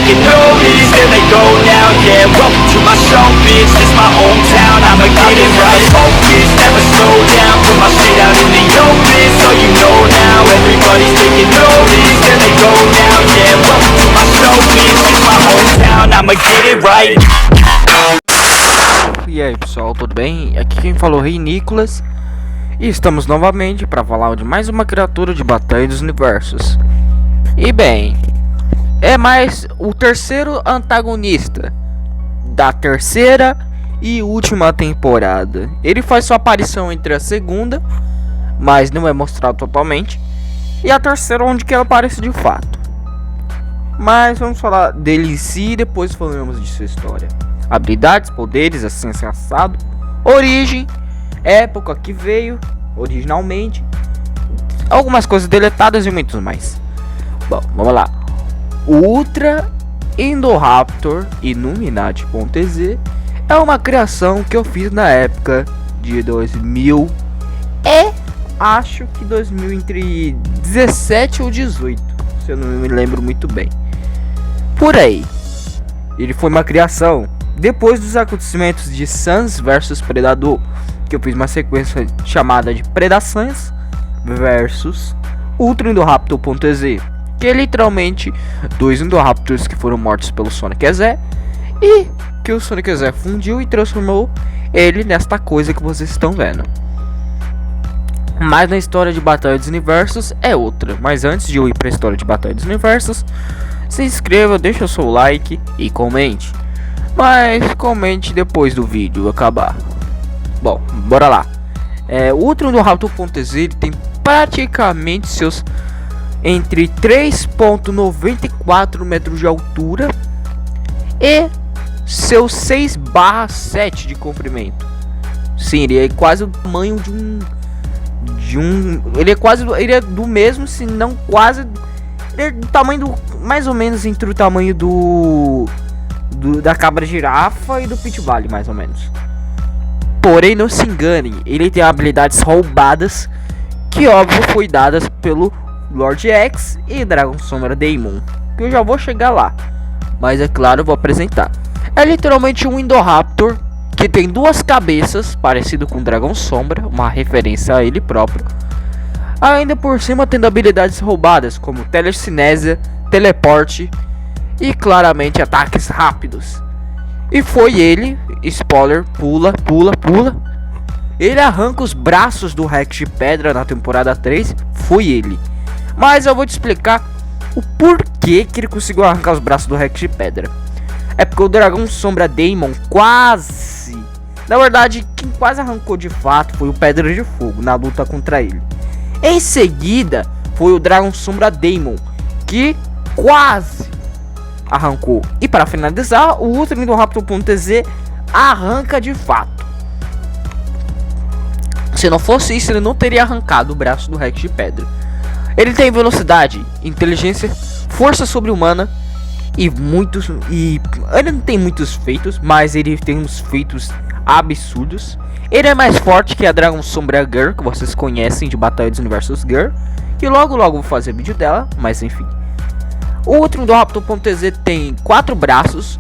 taking notice, there they go now, yeah. Welcome to my show, bitch, this my hometown, I'ma get it right. Focus, never slow down, put my shit out in the open, so you know now, everybody's taking notice, there they go now, yeah. Welcome to my show, bitch, this my hometown, I'ma get it right. E aí pessoal, tudo bem? Aqui quem falou é Rei Nicolas. E estamos novamente para falar de mais uma criatura de Batalha dos Universos. E bem, é mais o terceiro antagonista da terceira e última temporada. Ele faz sua aparição entre a segunda, mas não é mostrado totalmente, e a terceira, onde que ela aparece de fato. Mas vamos falar dele em si e depois falamos de sua história. Habilidades, poderes, assim assado, origem, época que veio originalmente, algumas coisas deletadas e muitos mais. Bom, vamos lá. O Ultra Indoraptor Illuminati.ez é uma criação que eu fiz na época de 2000 e acho que 2017 ou 18, se eu não me lembro muito bem. Por aí. Ele foi uma criação depois dos acontecimentos de Sans vs Predador, que eu fiz uma sequência chamada de Predações versus Ultra Indoraptor.ez, que é literalmente dois Indoraptors que foram mortos pelo Sonic EZ, e que o Sonic EZ fundiu e transformou ele nesta coisa que vocês estão vendo. Mas na história de Batalha dos Universos é outra. Mas antes de eu ir para a história de Batalha dos Universos, se inscreva, deixa o seu like e comente. Mas comente depois do vídeo acabar. Bom, bora lá. O Ultra Indoraptor.ez tem praticamente seus entre 3,94 metros de altura e seus 6/7 de comprimento. Sim, ele é quase o tamanho de um ele é do mesmo, se não quase, ele é do tamanho mais ou menos entre o tamanho da cabra girafa e do Pitbull, mais ou menos. Porém, não se engane, ele tem habilidades roubadas que óbvio foi dadas pelo Lord X e Dragon Sombra Daemon, que eu já vou chegar lá, mas é claro, eu vou apresentar. É literalmente um Indoraptor que tem duas cabeças, parecido com Dragon Sombra, uma referência a ele próprio. Ainda por cima tendo habilidades roubadas como telecinésia, teleporte e claramente ataques rápidos. E foi ele, spoiler, pula. Ele arranca os braços do Rex de Pedra na temporada 3, foi ele. Mas eu vou te explicar o porquê que ele conseguiu arrancar os braços do Rex de Pedra. É porque o Dragão Sombra Daemon quase... Na verdade, quem quase arrancou de fato foi o Pedra de Fogo na luta contra ele. Em seguida, foi o Dragão Sombra Daemon que quase arrancou. E para finalizar, o Ultra Indoraptor.ez arranca de fato. Se não fosse isso, ele não teria arrancado o braço do Rex de Pedra. Ele tem velocidade, inteligência, força sobre-humana e ele não tem muitos feitos, mas ele tem uns feitos absurdos. Ele é mais forte que a Dragon Sombra Girl, que vocês conhecem de Batalha dos Universos Girl, que logo vou fazer vídeo dela, mas enfim. O Ultra Indoraptor.ez tem 4 braços,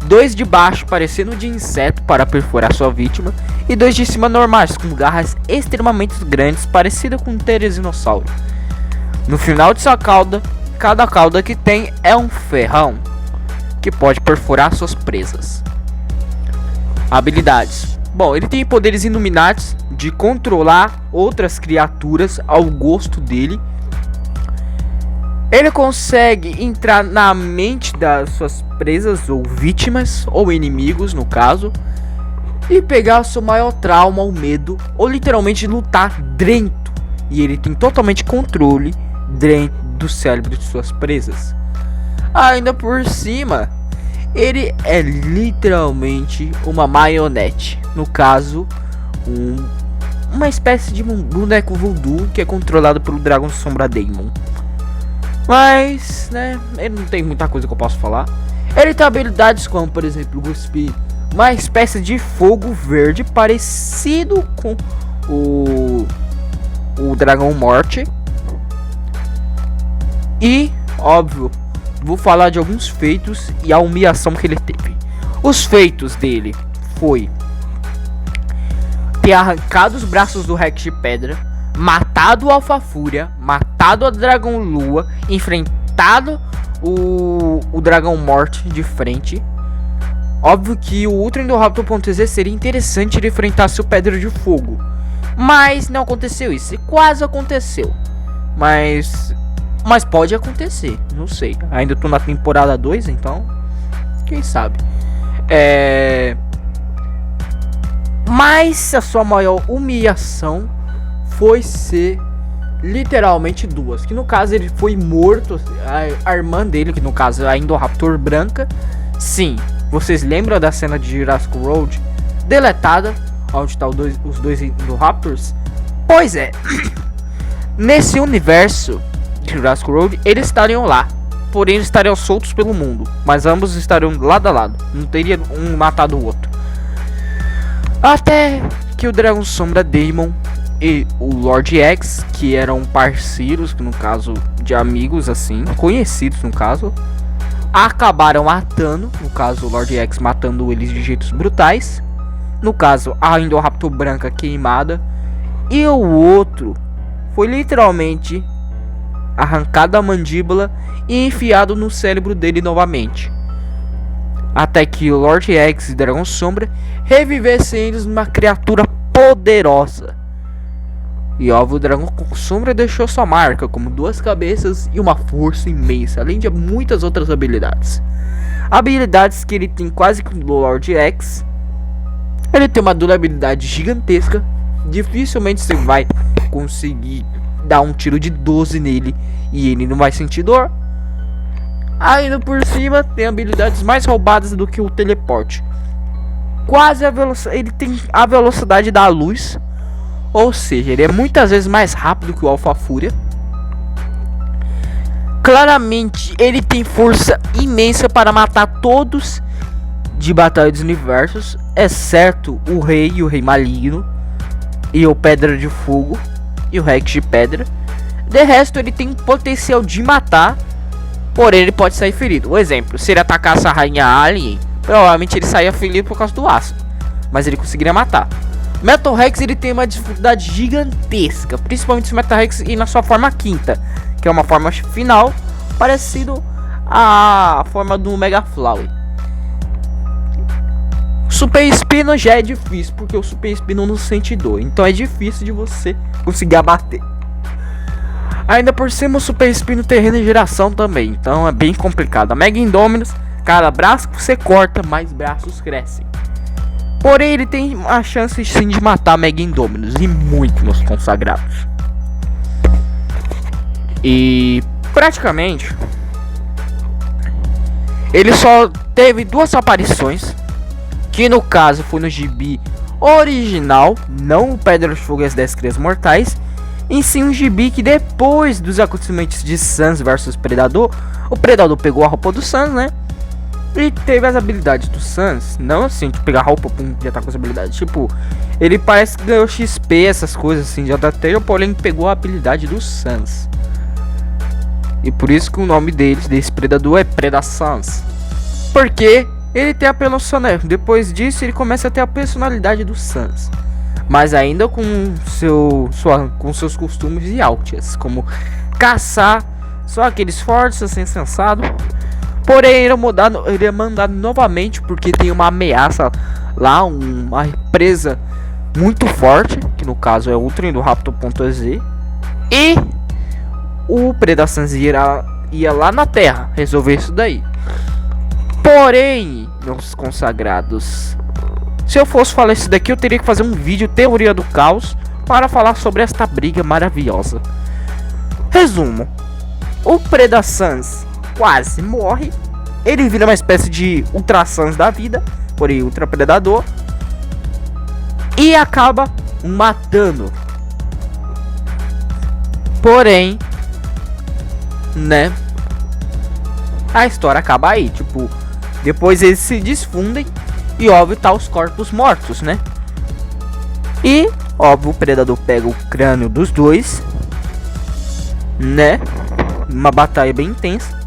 2 de baixo parecendo de inseto para perfurar sua vítima, e 2 de cima normais com garras extremamente grandes, parecida com um pterozinossauro. No final de sua cauda, cada cauda que tem é um ferrão que pode perfurar suas presas. Habilidades. Bom, ele tem poderes iluminados de controlar outras criaturas ao gosto dele. Ele consegue entrar na mente das suas presas ou vítimas, ou inimigos no caso, e pegar o seu maior trauma ou medo, ou literalmente lutar dentro. E ele tem totalmente controle dentro do cérebro de suas presas. Ainda por cima, ele é literalmente uma marionete, no caso, uma espécie de boneco voodoo que é controlado pelo Dragon Sombra Daemon. Mas, né, ele não tem muita coisa que eu posso falar. Ele tem habilidades como, por exemplo, cuspir uma espécie de fogo verde parecido com o Dragão Morte. E, óbvio, vou falar de alguns feitos e a humilhação que ele teve. Os feitos dele foi ter arrancado os braços do Rex de pedra, matado o Alpha Fúria, matado a Dragão Lua, enfrentado o Dragão Morte de frente. Óbvio que o Ultra Indoraptor.exe seria interessante ele enfrentasse o Pedra de Fogo, mas não aconteceu isso. Quase aconteceu, mas pode acontecer, não sei. Ainda tô na temporada 2, então quem sabe. Mas a sua maior humilhação foi ser literalmente duas. Que no caso ele foi morto. A irmã dele, que no caso é a Indoraptor branca. Sim, vocês lembram da cena de Jurassic World deletada, onde tá os dois Indoraptors? Pois é. Nesse universo de Jurassic World eles estariam lá, porém eles estariam soltos pelo mundo, mas ambos estariam lado a lado. Não teria um matado o outro. Até que o Dragão Sombra Daemon e o Lord X, que eram parceiros, que no caso de amigos assim, conhecidos no caso, acabaram matando, no caso o Lord X matando eles de jeitos brutais, no caso a Indoraptor branca queimada, e o outro foi literalmente arrancado a mandíbula e enfiado no cérebro dele novamente, até que o Lord X e Dragão Sombra revivessem eles numa criatura poderosa. E óbvio, o Dragão Sombra deixou sua marca como duas cabeças e uma força imensa, além de muitas outras habilidades. Habilidades que ele tem quase que o Lord X. Ele tem uma durabilidade gigantesca. Dificilmente você vai conseguir dar um tiro de 12 nele e ele não vai sentir dor. Ainda por cima tem habilidades mais roubadas do que o teleporte. Quase a velocidade, ele tem a velocidade da luz, ou seja, ele é muitas vezes mais rápido que o Alpha Fúria. Claramente ele tem força imensa para matar todos de Batalha dos Universos, exceto o Rei e o Rei Maligno e o Pedra de Fogo e o Rex de Pedra. De resto ele tem potencial de matar, porém ele pode sair ferido. Um exemplo, se ele atacasse a Rainha Alien, provavelmente ele saia ferido por causa do aço, mas ele conseguiria matar. Metal Rex ele tem uma dificuldade gigantesca, principalmente se o Metal Rex ir na sua forma quinta, que é uma forma final parecido à forma do Mega Flower. Super Espino já é difícil, porque o Super Espino não sente dor, então é difícil de você conseguir abater. Ainda por cima o Super Espino tem regeneração também, então é bem complicado. A Mega Indominus, cada braço que você corta, mais braços crescem. Porém ele tem a chance sim de matar a Mega Indominus, e muito nos consagrados. E praticamente ele só teve duas aparições, que no caso foi no gibi original, não o Pedra de Fogo e as 10 Crias Mortais, em sim um gibi que depois dos acontecimentos de Sans vs Predador, o Predador pegou a roupa do Sans, né? E teve as habilidades do Sans, não assim, de pegar a roupa, pum, já tá com as habilidades. Tipo, ele parece que ganhou XP, essas coisas assim, já da Tail, porém pegou a habilidade do Sans. E por isso que o nome deles, desse Predador, é Predasans. Porque ele tem a personalidade, depois disso ele começa a ter a personalidade do Sans, mas ainda com com seus costumes e altias, como caçar só aqueles fortes, assim, sensado. Porém ele é mandado novamente porque tem uma ameaça lá, uma represa muito forte, que no caso é o Ultra Indoraptor.exe, e o Predasans ia lá na Terra resolver isso daí. Porém, meus consagrados, se eu fosse falar isso daqui, eu teria que fazer um vídeo Teoria do Caos para falar sobre esta briga maravilhosa. Resumo: o Predasans quase morre, ele vira uma espécie de Ultra Sans da vida, porém Ultra Predador, e acaba matando. Porém, né, a história acaba aí, tipo, depois eles se desfundem e óbvio tá os corpos mortos, né? E óbvio o Predador pega o crânio dos dois, né? Uma batalha bem intensa.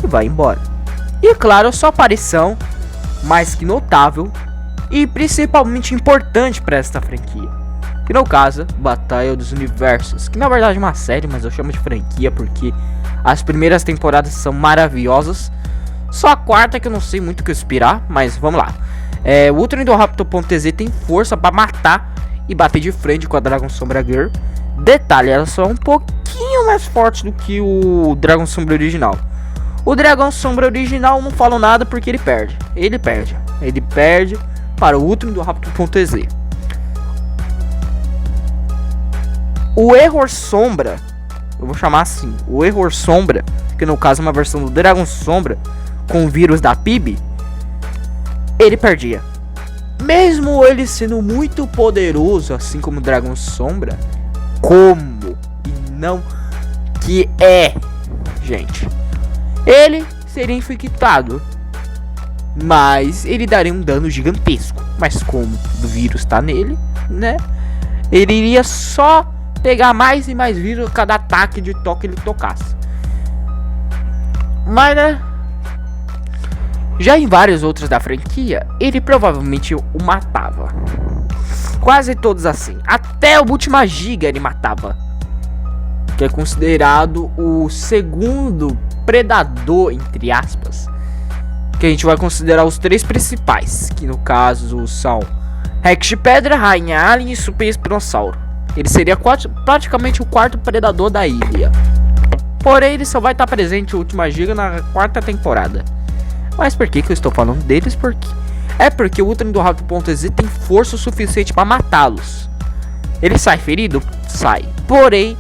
e vai embora. E claro, sua aparição mais que notável e principalmente importante para esta franquia, que no caso, Batalha dos Universos, que na verdade é uma série, mas eu chamo de franquia porque as primeiras temporadas são maravilhosas. Só a quarta que eu não sei muito o que esperar, mas vamos lá. O Ultra Indoraptor.tz tem força para matar e bater de frente com a Dragon Sombra Girl. Detalhe, ela só é um pouquinho mais forte do que o Dragon Sombra original. O Dragão Sombra original não falo nada porque ele perde. Ele perde para o Ultra Indoraptor.tz. O Error Sombra, eu vou chamar assim, o Error Sombra, que no caso é uma versão do Dragon Sombra com o vírus da PIB, ele perdia. Mesmo ele sendo muito poderoso, assim como o Dragon Sombra, como e não que é, gente, ele seria infectado, mas ele daria um dano gigantesco. Mas como o vírus tá nele, né, ele iria só pegar mais e mais vírus a cada ataque de toque ele tocasse. Mas né, já em vários outros da franquia, ele provavelmente o matava. Quase todos assim. Até o Última Giga ele matava, que é considerado o segundo predador, entre aspas, que a gente vai considerar os três principais, que no caso são Rex de Pedra, Rainha Alien e Super Espinossauro. Ele seria praticamente o quarto predador da ilha. Porém, ele só vai estar presente no Última Giga na quarta temporada. Mas por que eu estou falando deles? Porque o Ultra Indoraptor.tz tem força suficiente para matá-los. Ele sai ferido? Sai. Porém,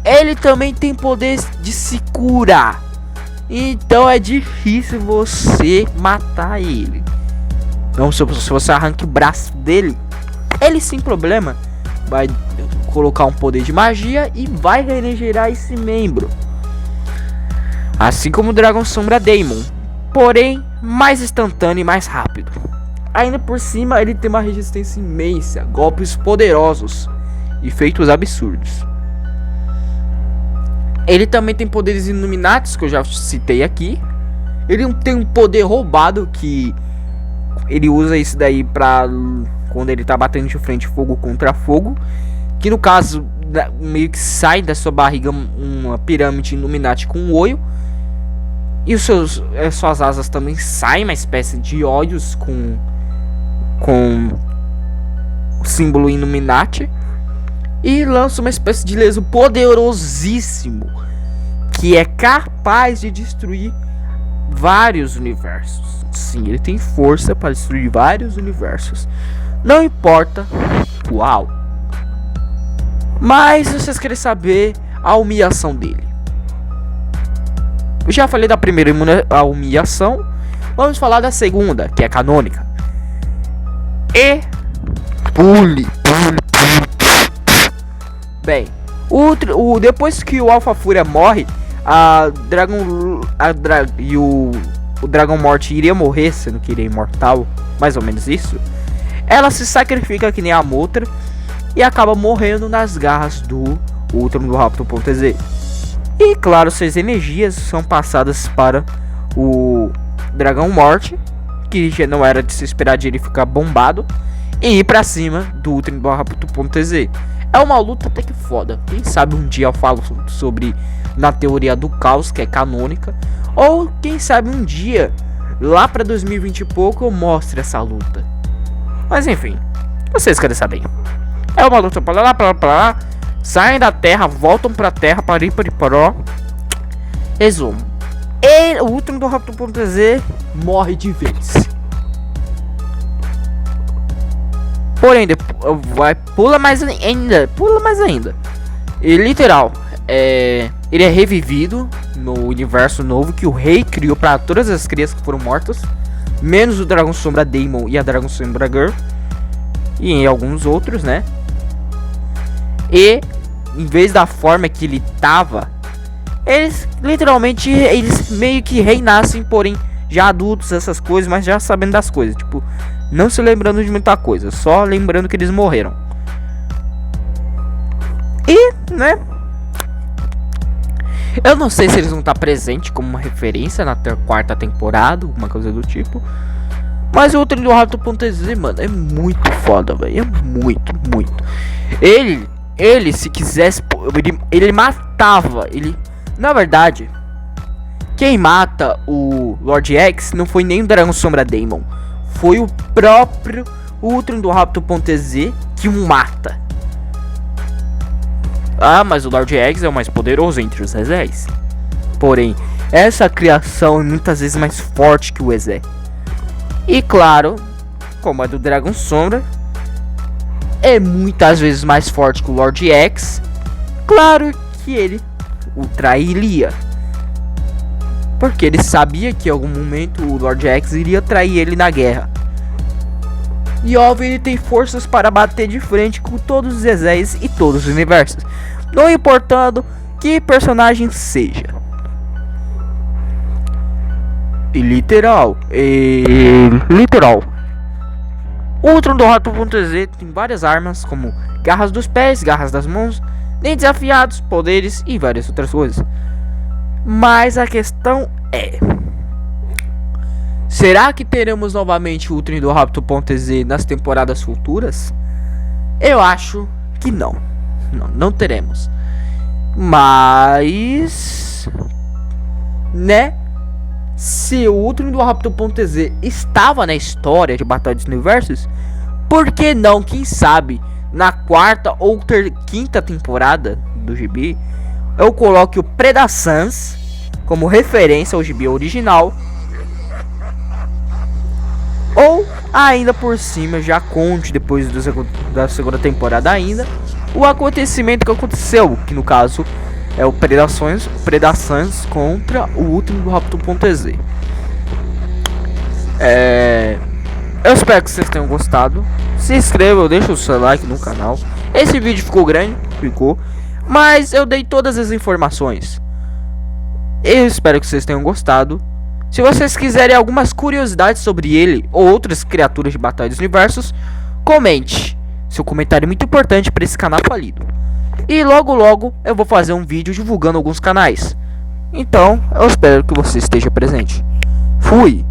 ele também tem poder de se curar. Então é difícil você matar ele. Então se você arranca o braço dele, ele sem problema vai colocar um poder de magia e vai regenerar esse membro. Assim como o Dragon Sombra Daemon, porém mais instantâneo e mais rápido. Ainda por cima ele tem uma resistência imensa, golpes poderosos e feitos absurdos. Ele também tem poderes Illuminatis, que eu já citei aqui. Ele tem um poder roubado, que ele usa isso daí pra quando ele tá batendo de frente fogo contra fogo, que no caso meio que sai da sua barriga uma pirâmide Illuminati com um olho. E suas asas também saem uma espécie de olhos com o símbolo Illuminati. E lança uma espécie de laser poderosíssimo, que é capaz de destruir vários universos. Sim, ele tem força para destruir vários universos. Não importa qual. Mas se vocês querem saber a humilhação dele, eu já falei da primeira humilhação. Vamos falar da segunda, que é canônica. E pule. Bem, depois que o Alpha Fúria morre, o Dragon Morte iria morrer, sendo que ele é imortal, mais ou menos isso. Ela se sacrifica que nem a Motra e acaba morrendo nas garras do Ultra Indoraptor.tz. E claro, suas energias são passadas para o Dragão Morte, que já não era de se esperar de ele ficar bombado, e ir pra cima do Ultra Indoraptor.tz. É uma luta até que foda. Quem sabe um dia eu falo sobre na teoria do caos, que é canônica. Ou quem sabe um dia, lá pra 2020 e pouco, eu mostre essa luta. Mas enfim, vocês querem saber. É uma luta pra lá. Saem da terra, voltam pra terra, pariparó. Resumo. O Ultra Indoraptor.tz morre de vez. Porém, pula mais ainda. E literal, ele é revivido no universo novo que o rei criou para todas as crianças que foram mortas, menos o Dragon Sombra Daemon e a Dragon Sombra Girl, e em alguns outros, né? E em vez da forma que ele tava, eles meio que renascem, porém já adultos, essas coisas, mas já sabendo das coisas, tipo, não se lembrando de muita coisa, só lembrando que eles morreram. E, né, Eu não sei se eles vão estar presentes como uma referência na quarta temporada, alguma coisa do tipo. Mas o Ultra Indoraptor.exe, mano, é muito foda, velho. É muito, muito. Ele, se quisesse, ele matava. Ele, na verdade, quem mata o Lord X não foi nem o Dragão Sombra Daemon. Foi o próprio Ultra Indoraptor.exe que o mata. Ah, mas o Lord X é o mais poderoso entre os Ezés. Porém, essa criação é muitas vezes mais forte que o Ezé. E claro, como é do Dragão Sombra, é muitas vezes mais forte que o Lord X. Claro que ele o trairia, porque ele sabia que em algum momento o Lord X iria trair ele na guerra. E óbvio, ele tem forças para bater de frente com todos os Ezés e todos os universos, não importando que personagem seja. E literal. O Ultra Indoraptor.exe tem várias armas, como garras dos pés, garras das mãos, dentes afiados, poderes e várias outras coisas. Mas a questão é: será que teremos novamente o Ultra Indoraptor.exe nas temporadas futuras? Eu acho que não. Não teremos. Mas, né? Se o Ultra Indoraptor.exe estava na história de Batalha dos Universos, por que não, quem sabe, na quarta ou quinta temporada do gibi, eu coloque o Predacans como referência ao gibi original, ou ainda por cima já conte depois da segunda temporada ainda o acontecimento que aconteceu, que no caso é o Predacans contra o Ultra Indoraptor.exe. Eu espero que vocês tenham gostado. Se inscrevam, deixa o seu like no canal. Esse vídeo ficou grande, mas eu dei todas as informações. Eu espero que vocês tenham gostado. Se vocês quiserem algumas curiosidades sobre ele ou outras criaturas de Batalha dos Universos, comente. Seu comentário é muito importante para esse canal falido. E logo eu vou fazer um vídeo divulgando alguns canais. Então eu espero que você esteja presente. Fui!